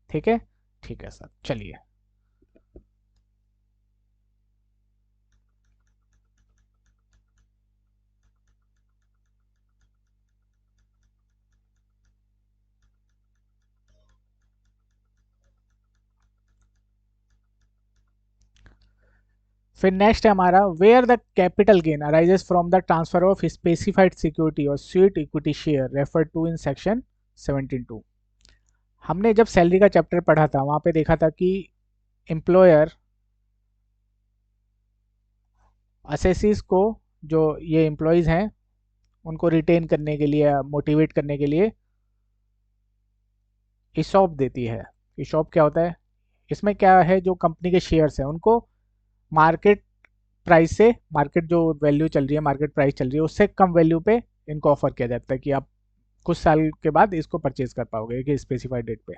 ठीक है, ठीक है सर, चलिए। फिर नेक्स्ट है हमारा where the capital gain arises from the transfer of specified security और sweet equity share refer to in section 17(2)। हमने जब सैलरी का चैप्टर पढ़ा था वहां पे देखा था कि एम्प्लॉयर असेसीज को, जो ये एम्प्लॉयज़ हैं उनको रिटेन करने के लिए, मोटिवेट करने के लिए ईसॉप देती है। ईसॉप क्या होता है? इसमें क्या है, जो कंपनी के शेयर्स हैं उनको मार्केट प्राइस से, मार्केट जो वैल्यू चल रही है, मार्केट प्राइस चल रही है उससे कम वैल्यू पे इनको ऑफर किया जाता है कि आप कुछ साल के बाद इसको परचेज कर पाओगे एक स्पेसिफाइड डेट पे।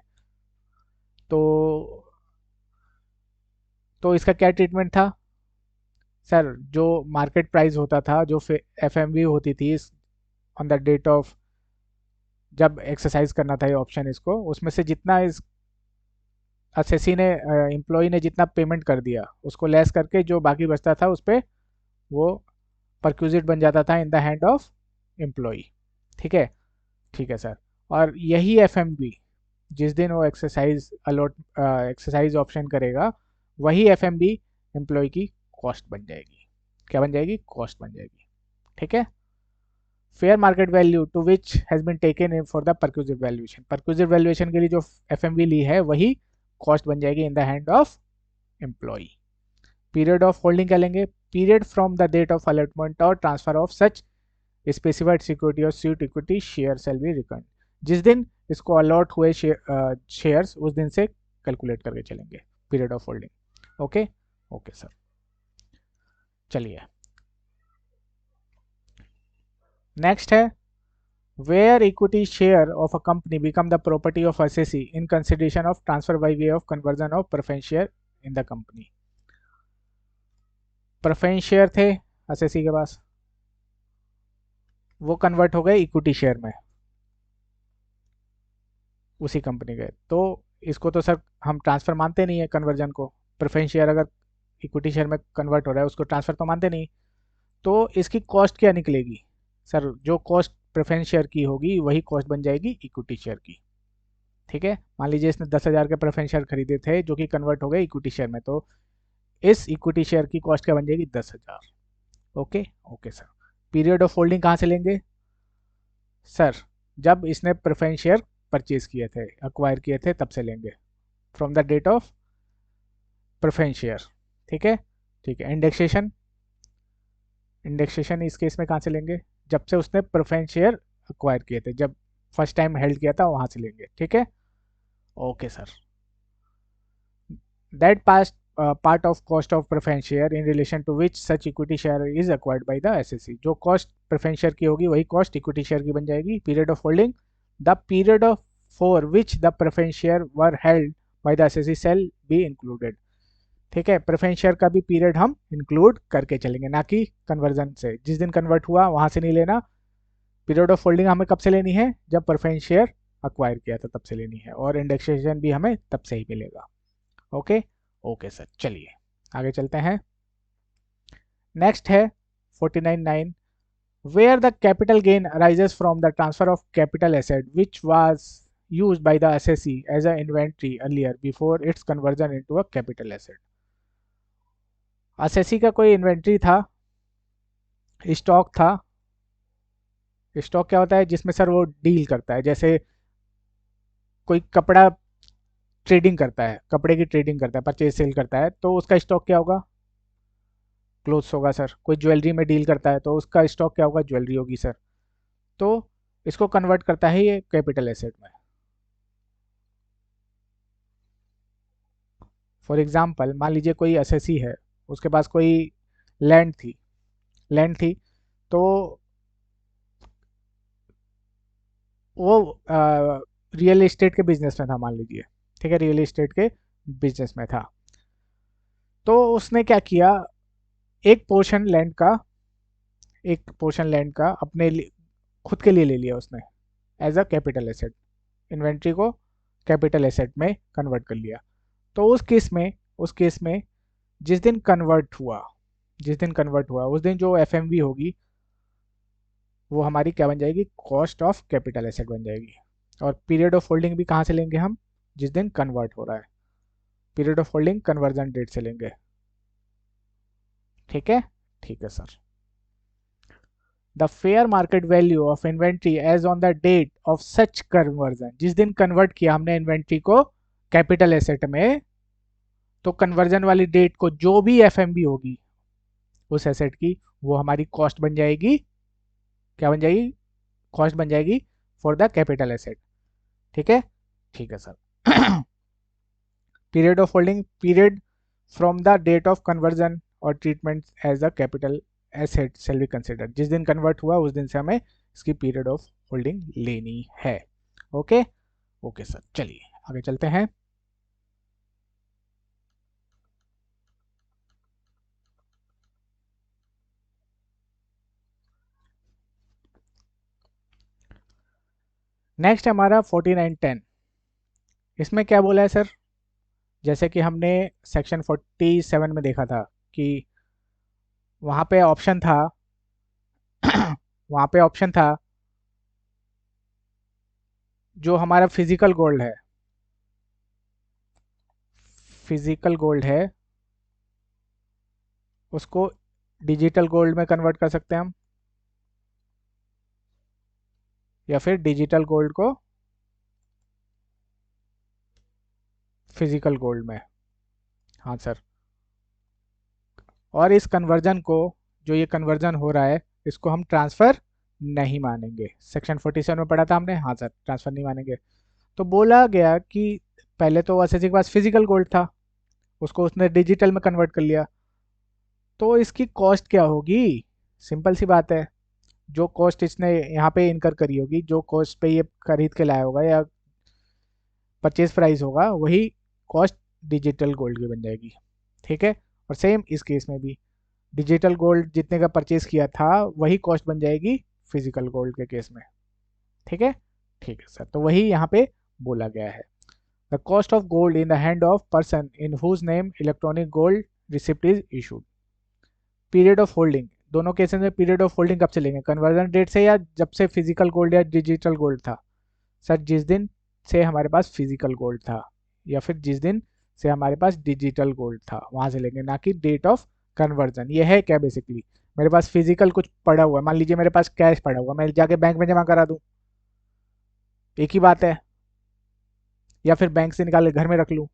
तो इसका क्या ट्रीटमेंट था सर? जो मार्केट प्राइस होता था, जो एफएमवी होती थी ऑन द डेट ऑफ जब एक्सरसाइज करना था ये ऑप्शन इसको, उसमें से जितना इस असेसी ने, एम्प्लॉय ने जितना पेमेंट कर दिया उसको लेस करके जो बाकी बचता था उस पर वो परक्यूजिट बन जाता था in the hand of employ. ठीक है, ठीक है सर। और यही एफएमबी जिस दिन वो एक्सरसाइज ऑप्शन करेगा, वही एफएमबी एम्प्लॉय की कॉस्ट बन जाएगी। क्या बन जाएगी? कॉस्ट बन जाएगी। ठीक है। Fair market value to which has been taken for the perquisite valuation, perquisite valuation के लिए जो एफएमबी ली है वही कॉस्ट बन जाएगी in the hand of employee. Period of holding क्या लेंगे? Period from the date of allotment और transfer of such specified security और sweet equity share shall be return. जिस दिन इसको अलॉट हुए शेयर्स उस दिन से कैलकुलेट करके चलेंगे period of holding. Okay okay sir, चलिए नेक्स्ट है where equity share of a company become the property of assessee in consideration of transfer by way of conversion of preference share in the company. Preference share थे एसएसी के पास, वो कन्वर्ट हो गए इक्विटी शेयर में उसी कंपनी के, तो इसको तो सर हम ट्रांसफर मानते नहीं है कन्वर्जन को। प्रेफरेंस शेयर अगर इक्विटी शेयर में कन्वर्ट हो रहा है उसको ट्रांसफर तो मानते नहीं। तो इसकी कॉस्ट क्या निकलेगी सर? जो कॉस्ट प्रेफरेंस शेयर की होगी वही कॉस्ट बन जाएगी इक्विटी शेयर की। ठीक है, मान लीजिए इसने 10,000 के प्रेफरेंस शेयर खरीदे थे जो कि कन्वर्ट हो गए इक्विटी शेयर में, तो इस इक्विटी शेयर की कॉस्ट क्या बन जाएगी? 10,000। Okay okay sir. Period of holding कहाँ से लेंगे सर? जब इसने प्रेफरेंस शेयर परचेज किए थे, अक्वायर किए थे, तब से लेंगे, from the date of preference share. ठीक है, ठीक है। इंडेक्सेशन, इंडेक्सेशन इस केस में कहाँ से लेंगे? जब से उसने प्रेफरेंस शेयर अक्वायर किए थे, जब फर्स्ट टाइम हेल्ड किया था वहां से लेंगे। ठीक है, okay sir. That past part of cost of preference share in relation to which such equity share is acquired by the assessee. जो कॉस्ट प्रेफरेंस शेयर की होगी वही कॉस्ट इक्विटी शेयर की बन जाएगी। Period of holding, the period of for which the preference share were held by the assessee shall be included. ठीक है, प्रेफरेंस शेयर का भी पीरियड हम इंक्लूड करके चलेंगे, ना कि कन्वर्जन से। जिस दिन कन्वर्ट हुआ वहां से नहीं लेना। पीरियड ऑफ होल्डिंग हमें कब से लेनी है? जब प्रेफरेंस शेयर अक्वायर किया था तब से लेनी है, और इंडेक्सेशन भी हमें तब से ही मिलेगा। ओके ओके सर, चलिए आगे चलते हैं। नेक्स्ट है 49(9) where the capital gain arises from the transfer of capital asset which was used by the assessee as a inventory earlier before its conversion into a capital asset. assessee का कोई इन्वेंट्री था, स्टॉक था। स्टॉक क्या होता है? जिसमें सर वो डील करता है, जैसे कोई कपड़ा ट्रेडिंग करता है, कपड़े की ट्रेडिंग करता है, परचेज सेल करता है, तो उसका स्टॉक क्या होगा? क्लोथ्स होगा सर। कोई ज्वेलरी में डील करता है तो उसका स्टॉक क्या होगा? ज्वेलरी होगी सर। तो इसको कन्वर्ट करता है ये कैपिटल एसेट में। फॉर एग्जाम्पल मान लीजिए कोई एसएससी है, उसके पास कोई लैंड थी, लैंड थी तो वो रियल एस्टेट के बिजनेस में था मान लीजिए, ठीक है, रियल एस्टेट के बिजनेस में था। तो उसने क्या किया, एक पोर्शन लैंड का, एक पोर्शन लैंड का खुद के लिए ले लिया उसने as a capital asset, inventory को कैपिटल एसेट में कन्वर्ट कर लिया। तो उस केस में जिस दिन कन्वर्ट हुआ, जिस दिन कन्वर्ट हुआ उस दिन जो एफएमवी होगी वो हमारी क्या बन जाएगी? कॉस्ट ऑफ कैपिटल एसेट बन जाएगी। और पीरियड ऑफ होल्डिंग भी कहाँ से लेंगे हम? जिस दिन कन्वर्ट हो रहा है, period of holding conversion date से लेंगे। ठीक है, ठीक है sir. The fair market value of inventory as on the date of such conversion, जिस दिन कन्वर्ट किया हमने इन्वेंट्री को कैपिटल एसेट में, तो कन्वर्जन वाली डेट को जो भी एफएमबी होगी उस एसेट की, वो हमारी कॉस्ट बन जाएगी। क्या बन जाएगी? कॉस्ट बन जाएगी फॉर द कैपिटल एसेट। ठीक है, ठीक है sir. Period of holding, period from the date of conversion और treatment as a capital asset shall be consider, जिस दिन कन्वर्ट हुआ उस दिन से हमें इसकी पीरियड ऑफ होल्डिंग लेनी है। ओके, ओके सर, चलिए आगे चलते हैं। नेक्स्ट हमारा 4910। इसमें क्या बोला है सर? जैसे कि हमने सेक्शन 47 में देखा था कि वहां पे ऑप्शन था वहां पे ऑप्शन था जो हमारा फिजिकल गोल्ड है, फिजिकल गोल्ड है उसको डिजिटल गोल्ड में कन्वर्ट कर सकते हैं हम, या फिर डिजिटल गोल्ड को फिजिकल गोल्ड में। हाँ सर। और इस कन्वर्जन को, जो ये कन्वर्जन हो रहा है, इसको हम ट्रांसफ़र नहीं मानेंगे। सेक्शन 47 में पढ़ा था हमने। हाँ सर, ट्रांसफ़र नहीं मानेंगे। तो बोला गया कि पहले तो एसएससी के पास फिजिकल गोल्ड था, उसको उसने डिजिटल में कन्वर्ट कर लिया, तो इसकी कॉस्ट क्या होगी? सिंपल सी बात है, जो कॉस्ट इसने यहाँ पे इनकर करी होगी, जो कॉस्ट पे ये खरीद के लाया होगा या परचेज प्राइस होगा, वही कॉस्ट डिजिटल गोल्ड की बन जाएगी। ठीक है, और सेम इस केस में भी डिजिटल गोल्ड जितने का परचेज किया था वही कॉस्ट बन जाएगी फिजिकल गोल्ड के केस में। ठीक है, ठीक है सर। तो वही यहाँ पे बोला गया है। The cost of gold in the hand of person in whose name electronic gold receipt is issued. Period of holding, दोनों केसेस में पीरियड ऑफ होल्डिंग कब से लेंगे? कन्वर्जन डेट से, या जब से फिजिकल गोल्ड या डिजिटल गोल्ड था? सर जिस दिन से हमारे पास फिजिकल गोल्ड था, या फिर जिस दिन से हमारे पास डिजिटल गोल्ड था वहां से लेंगे, ना कि डेट ऑफ कन्वर्जन। ये है क्या बेसिकली, मेरे पास फिजिकल कुछ पड़ा हुआ है, मान लीजिए मेरे पास कैश पड़ा हुआ, मैं जाके बैंक में जमा करा दूं, एक ही बात है। या फिर बैंक से निकाल के घर में रख लूं,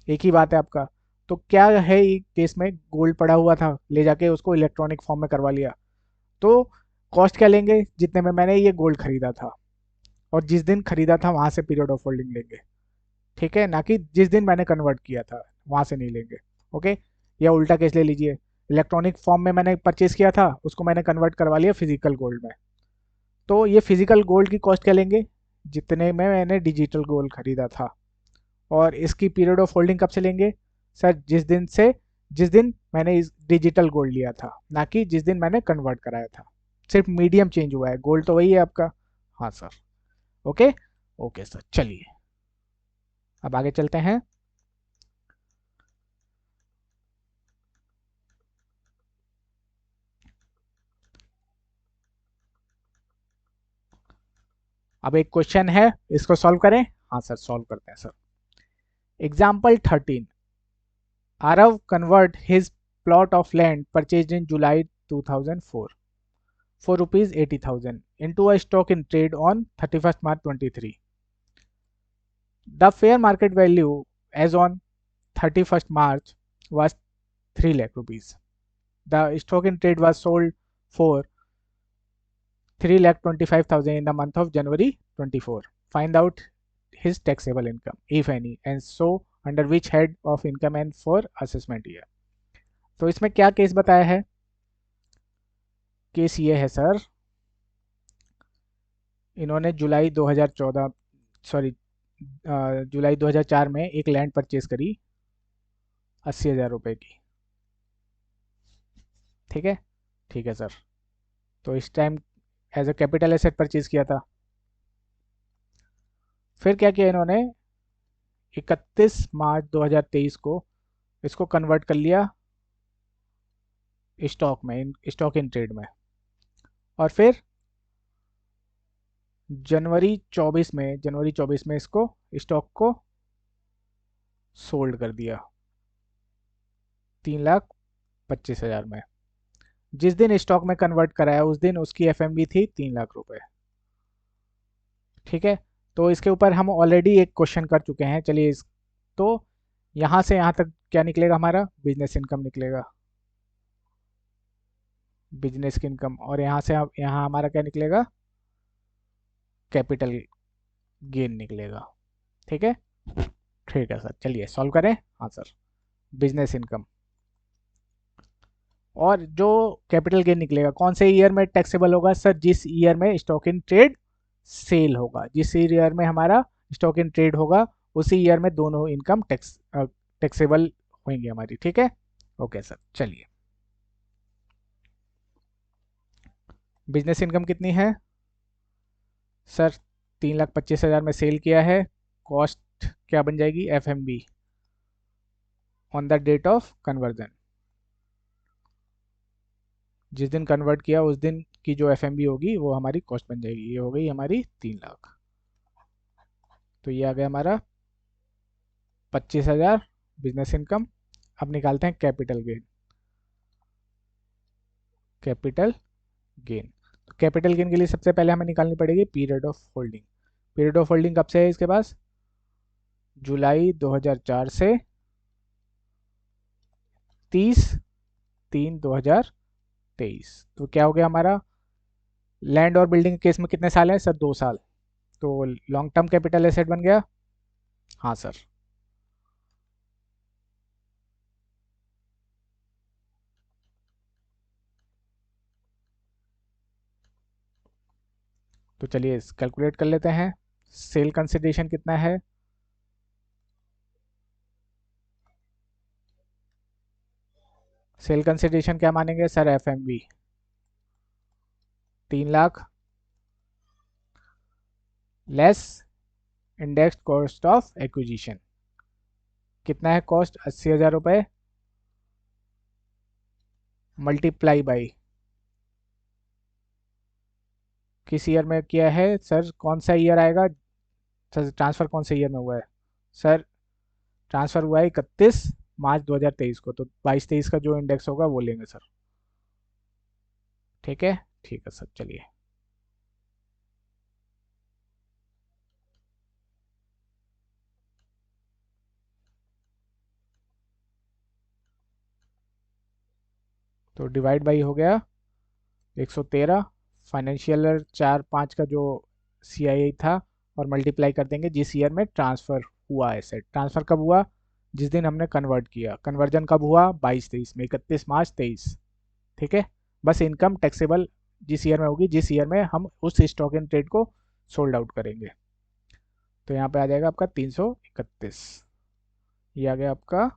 एक ही बात है आपका। तो क्या है, ये केस में गोल्ड पड़ा हुआ था, ले जाके उसको इलेक्ट्रॉनिक फॉर्म में करवा लिया, तो कॉस्ट क्या लेंगे? जितने में मैंने ये गोल्ड खरीदा था, और जिस दिन खरीदा था वहां से पीरियड ऑफ होल्डिंग लेंगे। ठीक है, ना कि जिस दिन मैंने कन्वर्ट किया था वहां से नहीं लेंगे। ओके, या उल्टा केस ले लीजिए, इलेक्ट्रॉनिक फॉर्म में मैंने परचेज किया था, उसको मैंने कन्वर्ट करवा लिया फिजिकल गोल्ड में, तो ये फिजिकल गोल्ड की कॉस्ट क्या लेंगे? जितने में मैंने डिजिटल गोल्ड खरीदा था। और इसकी पीरियड ऑफ होल्डिंग कब से लेंगे? सर जिस दिन मैंने इस डिजिटल गोल्ड लिया था, ना कि जिस दिन मैंने कन्वर्ट कराया था। सिर्फ मीडियम चेंज हुआ है, गोल्ड तो वही है आपका। हाँ सर। ओके, ओके सर, चलिए अब आगे चलते हैं। अब एक क्वेश्चन है, इसको सॉल्व करें। हाँ सर, सॉल्व करते हैं sir. Example 13, Aarav convert his plot of land purchased in July 2004 for rupees 80,000 into a stock in trade on 31st March 23. The fair market value as on 31st March was 3 lakh rupees. The stock in trade was sold for 3,25,000 in the month of January 24. Find out his taxable income, if any, and so under which head of income and for assessment year. तो इसमें क्या केस बताया है? केस ये है सर, इन्होंने जुलाई 2014 सॉरी जुलाई 2004 में एक लैंड परचेज करी 80,000 रुपए की। ठीक है, ठीक है सर। तो इस time as a capital asset purchase किया था। फिर क्या किया इन्होंने, 31 मार्च 2023 को इसको कन्वर्ट कर लिया स्टॉक में, स्टॉक इन ट्रेड में। और फिर जनवरी 24 में इसको स्टॉक को सोल्ड कर दिया 3,25,000 में। जिस दिन स्टॉक में कन्वर्ट कराया उस दिन उसकी एफएमवी थी 3 लाख रुपए। ठीक है, तो इसके ऊपर हम ऑलरेडी एक क्वेश्चन कर चुके हैं। चलिए इस, तो यहाँ से यहाँ तक क्या निकलेगा, हमारा बिजनेस इनकम निकलेगा, बिजनेस की इनकम। और यहाँ से यहाँ हमारा क्या निकलेगा, कैपिटल गेन निकलेगा। ठीक है, ठीक है सर। चलिए सॉल्व करें। हाँ सर, बिजनेस इनकम और जो कैपिटल गेन निकलेगा कौन से ईयर में टैक्सेबल होगा सर? जिस ईयर में स्टॉक इन ट्रेड सेल होगा, जिस ईयर में हमारा स्टॉक इन ट्रेड होगा उसी ईयर में दोनों इनकम टैक्सेबल होंगी हमारी। ठीक है, ओके सर। चलिए, बिजनेस इनकम कितनी है सर? 3,25,000 में सेल किया है। कॉस्ट क्या बन जाएगी? F M V on the date of conversion. जिस दिन कन्वर्ट किया उस दिन की जो एफ एम बी होगी वो हमारी कॉस्ट बन जाएगी। ये हो गई हमारी 3 लाख। तो ये आ गया हमारा 25,000 बिजनेस इनकम। अब निकालते हैं कैपिटल गेन। कैपिटल गेन, तो कैपिटल गेन के लिए सबसे पहले हमें निकालनी पड़ेगी period of holding. Period of holding कब से है इसके पास? जुलाई 2004 से 30/3/2023। तो क्या हो गया हमारा, लैंड और बिल्डिंग के केस में कितने साल हैं सर? 2 साल। तो लॉन्ग टर्म कैपिटल एसेट बन गया। हाँ सर। तो चलिए कैलकुलेट कर लेते हैं। सेल कंसिडरेशन कितना है? सेल कंसिडरेशन क्या मानेंगे sir? F M V 3 lakh less index cost of acquisition. कितना है कॉस्ट? 80,000 रुपये मल्टीप्लाई बाई किस ईयर में किया है सर? कौन सा ईयर आएगा सर? ट्रांसफ़र कौन से ईयर में हुआ है सर? ट्रांसफ़र हुआ है 31 मार्च 2023 को, तो 22-23 का जो इंडेक्स होगा वो लेंगे सर। ठीक है, ठीक है सर। चलिए, तो डिवाइड बाई हो गया 113, फाइनेंशियल ईयर 4/5 का जो सी आई आई था, और मल्टीप्लाई कर देंगे जिस ईयर में ट्रांसफ़र हुआ है सर। ट्रांसफ़र कब हुआ? जिस दिन हमने कन्वर्ट किया। कन्वर्जन कब हुआ? 22-23 में, 31 मार्च 23। ठीक है, बस इनकम टैक्सेबल जिस ईयर में होगी, जिस ईयर में हम उस स्टॉक इन ट्रेड को सोल्ड आउट करेंगे। तो यहाँ पे आ जाएगा आपका 331। ये आ गया आपका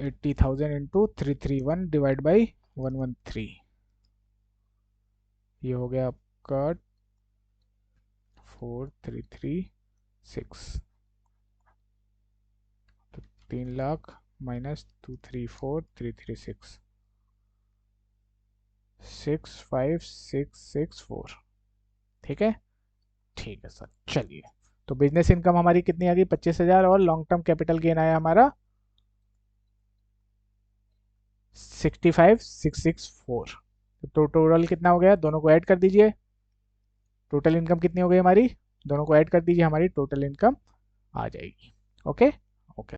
80,000 इंटू 331 डिवाइड बाई 113। ये हो गया आपका 4336। तो 3 लाख माइनस 234,336 65664। ठीक है, ठीक है सर, चलिए। तो बिजनेस इनकम हमारी कितनी आ गई? 25,000, और लॉन्ग टर्म कैपिटल गेन आया हमारा 65,664। तो टोटल कितना हो गया? दोनों को ऐड कर दीजिए। टोटल इनकम कितनी हो गई हमारी? दोनों को ऐड कर दीजिए, हमारी टोटल इनकम आ जाएगी। ओके।